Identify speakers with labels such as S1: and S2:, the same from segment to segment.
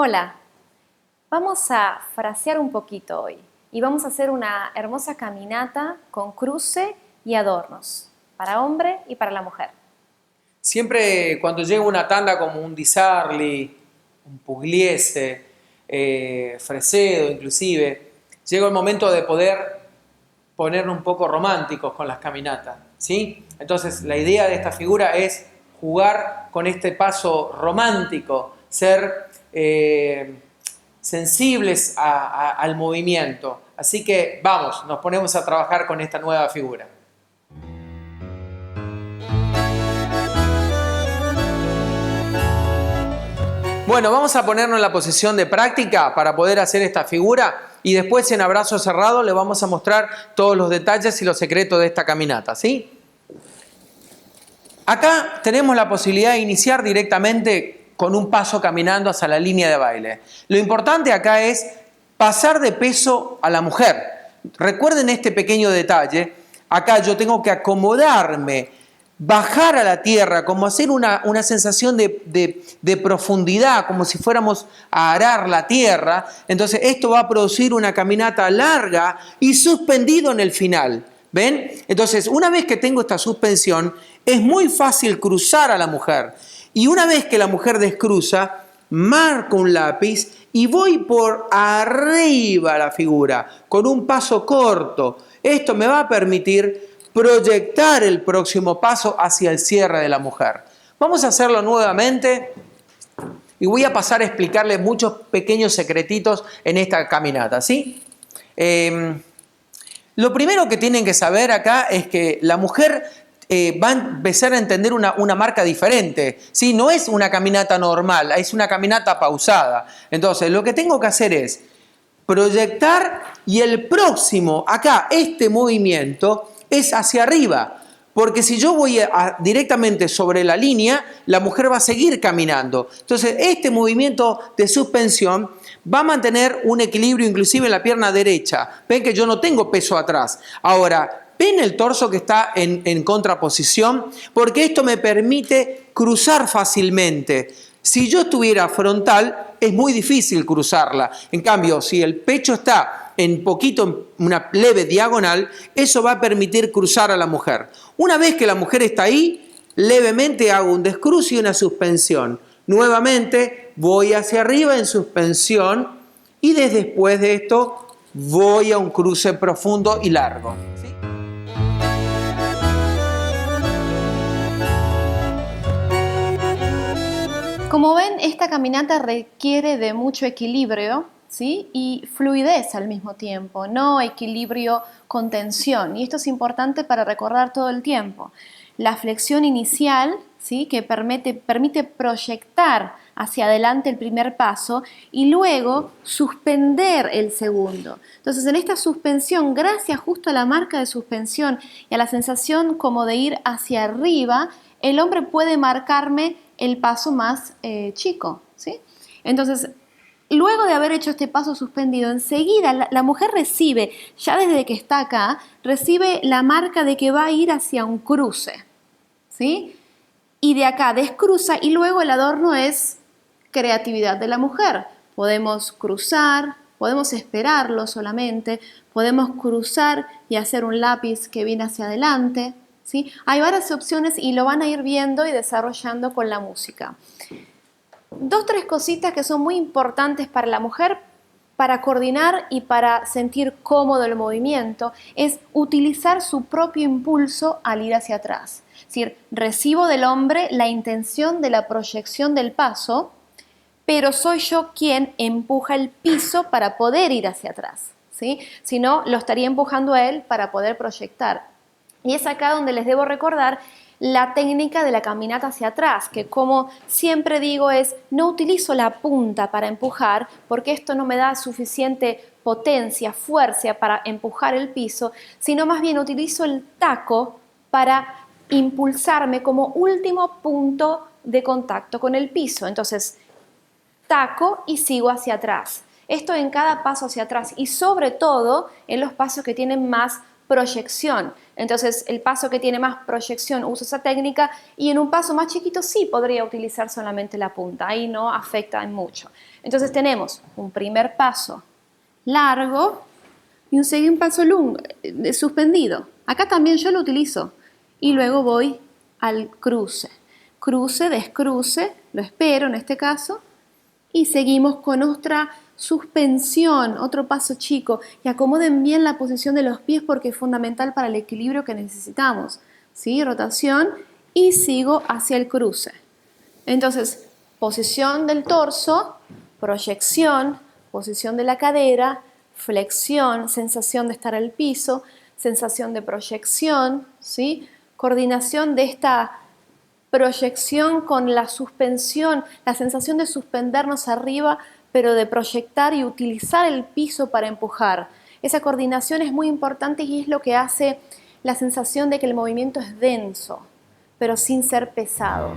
S1: Hola, vamos a frasear un poquito hoy y vamos a hacer una hermosa caminata con cruce y adornos, para hombre y para la mujer.
S2: Siempre cuando llega una tanda como un Di Sarli, un Pugliese, Fresedo inclusive, llega el momento de poder ponernos un poco románticos con las caminatas, ¿sí? Entonces la idea de esta figura es jugar con este paso romántico, ser sensibles al movimiento. Así que vamos, nos ponemos a trabajar con esta nueva figura. Bueno, vamos a ponernos en la posición de práctica para poder hacer esta figura y después en abrazo cerrado le vamos a mostrar todos los detalles y los secretos de esta caminata, ¿sí? Acá tenemos la posibilidad de iniciar directamente con un paso caminando hacia la línea de baile. Lo importante acá es pasar de peso a la mujer. Recuerden este pequeño detalle. Acá yo tengo que acomodarme, bajar a la tierra, como hacer una sensación de profundidad, como si fuéramos a arar la tierra. Entonces esto va a producir una caminata larga y suspendido en el final. ¿Ven? Entonces, una vez que tengo esta suspensión, es muy fácil cruzar a la mujer. Y una vez que la mujer descruza, marco un lápiz y voy por arriba la figura, con un paso corto. Esto me va a permitir proyectar el próximo paso hacia el cierre de la mujer. Vamos a hacerlo nuevamente y voy a pasar a explicarles muchos pequeños secretitos en esta caminata, ¿sí? Lo primero que tienen que saber acá es que la mujer va a empezar a entender una marca diferente, ¿sí? No es una caminata normal, es una caminata pausada. Entonces, lo que tengo que hacer es proyectar y el próximo, acá, este movimiento es hacia arriba. Porque si yo voy directamente sobre la línea, la mujer va a seguir caminando. Entonces, este movimiento de suspensión va a mantener un equilibrio inclusive en la pierna derecha. Ven que yo no tengo peso atrás. Ahora, ¿ven el torso que está en contraposición? Porque esto me permite cruzar fácilmente. Si yo estuviera frontal, es muy difícil cruzarla. En cambio, si el pecho está en una leve diagonal, eso va a permitir cruzar a la mujer. Una vez que la mujer está ahí, levemente hago un descruce y una suspensión. Nuevamente voy hacia arriba en suspensión y después de esto voy a un cruce profundo y largo. ¿Sí?
S1: Como ven, esta caminata requiere de mucho equilibrio, ¿sí? Y fluidez al mismo tiempo, no equilibrio con tensión. Y esto es importante para recordar todo el tiempo. La flexión inicial, ¿sí? Que permite proyectar hacia adelante el primer paso y luego suspender el segundo. Entonces, en esta suspensión, gracias justo a la marca de suspensión y a la sensación como de ir hacia arriba, el hombre puede marcarme el paso más chico, ¿sí? Entonces, luego de haber hecho este paso suspendido, enseguida la mujer recibe, ya desde que está acá, recibe la marca de que va a ir hacia un cruce, ¿sí? Y de acá descruza y luego el adorno es creatividad de la mujer. Podemos cruzar, podemos esperarlo solamente, podemos cruzar y hacer un lápiz que viene hacia adelante, ¿sí? Hay varias opciones y lo van a ir viendo y desarrollando con la música. Tres cositas que son muy importantes para la mujer para coordinar y para sentir cómodo el movimiento es utilizar su propio impulso al ir hacia atrás. Es decir, recibo del hombre la intención de la proyección del paso, pero soy yo quien empuja el piso para poder ir hacia atrás, ¿sí? Si no, lo estaría empujando a él para poder proyectar. Y es acá donde les debo recordar la técnica de la caminata hacia atrás, que como siempre digo es, no utilizo la punta para empujar, porque esto no me da suficiente potencia, fuerza para empujar el piso, sino más bien utilizo el taco para impulsarme como último punto de contacto con el piso. Entonces, taco y sigo hacia atrás. Esto en cada paso hacia atrás y sobre todo en los pasos que tienen más proyección. Entonces, el paso que tiene más proyección uso esa técnica y en un paso más chiquito sí podría utilizar solamente la punta. Ahí no afecta en mucho. Entonces, tenemos un primer paso largo y un segundo paso suspendido. Acá también yo lo utilizo. Y luego voy al cruce. Cruce, descruce, lo espero en este caso. Y seguimos con nuestra suspensión, otro paso chico. Y acomoden bien la posición de los pies porque es fundamental para el equilibrio que necesitamos. ¿Sí? Rotación y sigo hacia el cruce. Entonces, posición del torso, proyección, posición de la cadera, flexión, sensación de estar al piso, sensación de proyección, ¿sí? Coordinación de esta proyección con la suspensión, la sensación de suspendernos arriba, pero de proyectar y utilizar el piso para empujar. Esa coordinación es muy importante y es lo que hace la sensación de que el movimiento es denso, pero sin ser pesado.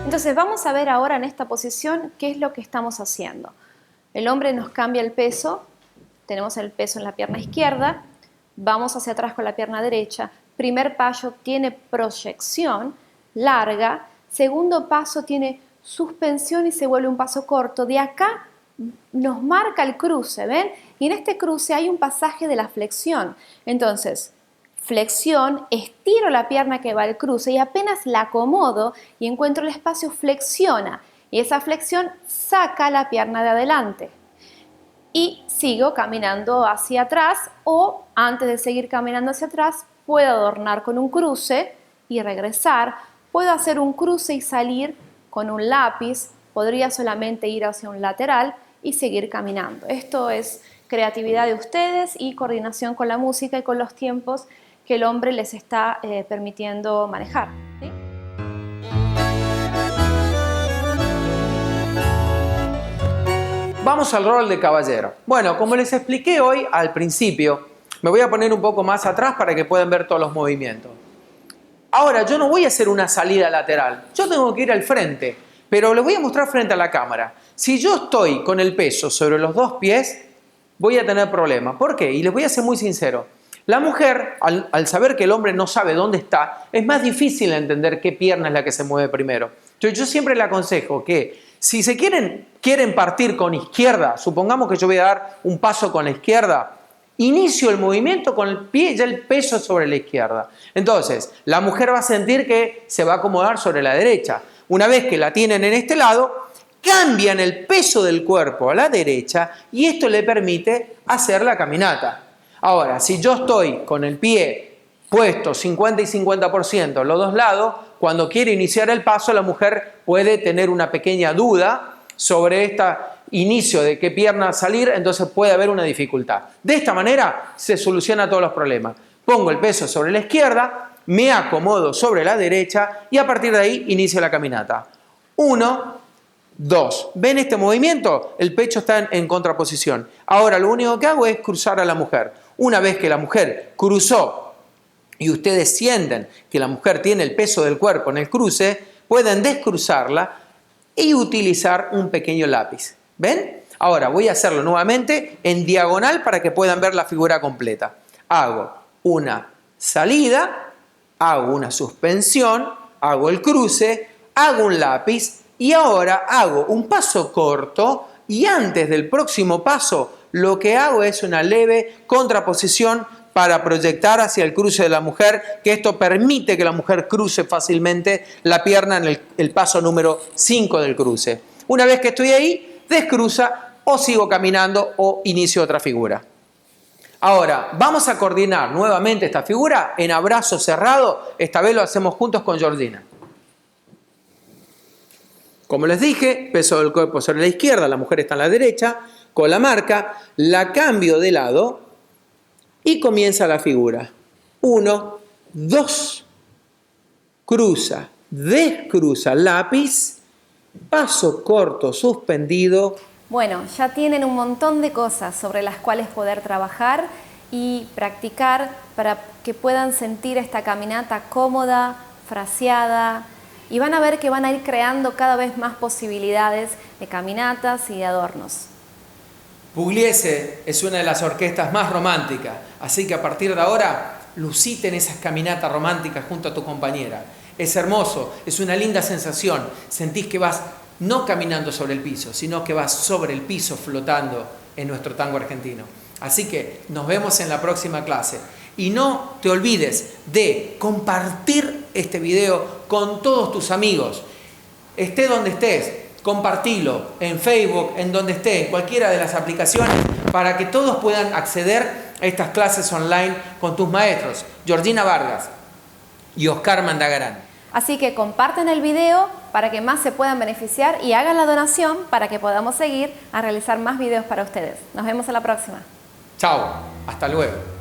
S1: Entonces vamos a ver ahora en esta posición qué es lo que estamos haciendo. El hombre nos cambia el peso, tenemos el peso en la pierna izquierda, vamos hacia atrás con la pierna derecha. Primer paso tiene proyección larga, segundo paso tiene suspensión y se vuelve un paso corto. De acá nos marca el cruce, ¿ven? Y en este cruce hay un pasaje de la flexión. Entonces, flexión, estiro la pierna que va al cruce y apenas la acomodo y encuentro el espacio, flexiona. Y esa flexión saca la pierna de adelante. Y sigo caminando hacia atrás o antes de seguir caminando hacia atrás puedo adornar con un cruce y regresar. Puedo hacer un cruce y salir con un lápiz. Podría solamente ir hacia un lateral y seguir caminando. Esto es creatividad de ustedes y coordinación con la música y con los tiempos que el hombre les está permitiendo manejar, ¿sí?
S2: Vamos al rol de caballero. Bueno, como les expliqué hoy al principio, me voy a poner un poco más atrás para que puedan ver todos los movimientos. Ahora, yo no voy a hacer una salida lateral, yo tengo que ir al frente, pero les voy a mostrar frente a la cámara. Si yo estoy con el peso sobre los dos pies, voy a tener problemas. ¿Por qué? Y les voy a ser muy sincero. La mujer, al saber que el hombre no sabe dónde está, es más difícil entender qué pierna es la que se mueve primero. Entonces, yo siempre le aconsejo que si se quieren partir con izquierda, supongamos que yo voy a dar un paso con la izquierda, inicio el movimiento con el pie, ya el peso sobre la izquierda. Entonces, la mujer va a sentir que se va a acomodar sobre la derecha. Una vez que la tienen en este lado, cambian el peso del cuerpo a la derecha y esto le permite hacer la caminata. Ahora, si yo estoy con el pie puesto 50 y 50% en los dos lados, cuando quiere iniciar el paso, la mujer puede tener una pequeña duda sobre este inicio de qué pierna salir, entonces puede haber una dificultad. De esta manera se soluciona todos los problemas. Pongo el peso sobre la izquierda, me acomodo sobre la derecha y a partir de ahí inicio la caminata. 1, 2. ¿Ven este movimiento? El pecho está en contraposición. Ahora lo único que hago es cruzar a la mujer. Una vez que la mujer cruzó y ustedes sienten que la mujer tiene el peso del cuerpo en el cruce, pueden descruzarla y utilizar un pequeño lápiz. ¿Ven? Ahora voy a hacerlo nuevamente en diagonal para que puedan ver la figura completa. Hago una salida, hago una suspensión, hago el cruce, hago un lápiz y ahora hago un paso corto y antes del próximo paso lo que hago es una leve contraposición para proyectar hacia el cruce de la mujer, que esto permite que la mujer cruce fácilmente la pierna en el paso número 5 del cruce. Una vez que estoy ahí, descruza o sigo caminando o inicio otra figura. Ahora, vamos a coordinar nuevamente esta figura en abrazo cerrado. Esta vez lo hacemos juntos con Georgina. Como les dije, peso del cuerpo sobre la izquierda, la mujer está en la derecha, con la marca, la cambio de lado y comienza la figura. 1, 2, cruza, descruza, lápiz, paso corto, suspendido.
S1: Bueno, ya tienen un montón de cosas sobre las cuales poder trabajar y practicar para que puedan sentir esta caminata cómoda, fraseada, y van a ver que van a ir creando cada vez más posibilidades de caminatas y de adornos.
S2: Pugliese es una de las orquestas más románticas, así que a partir de ahora, lucite en esas caminatas románticas junto a tu compañera. Es hermoso, es una linda sensación, sentís que vas no caminando sobre el piso, sino que vas sobre el piso flotando en nuestro tango argentino. Así que nos vemos en la próxima clase. Y no te olvides de compartir este video con todos tus amigos. Esté donde estés, compartilo en Facebook, en donde esté, en cualquiera de las aplicaciones, para que todos puedan acceder a estas clases online con tus maestros, Georgina Vargas y Oscar Mandagarán.
S1: Así que comparten el video para que más se puedan beneficiar y hagan la donación para que podamos seguir a realizar más videos para ustedes. Nos vemos en la próxima.
S2: Chao, hasta luego.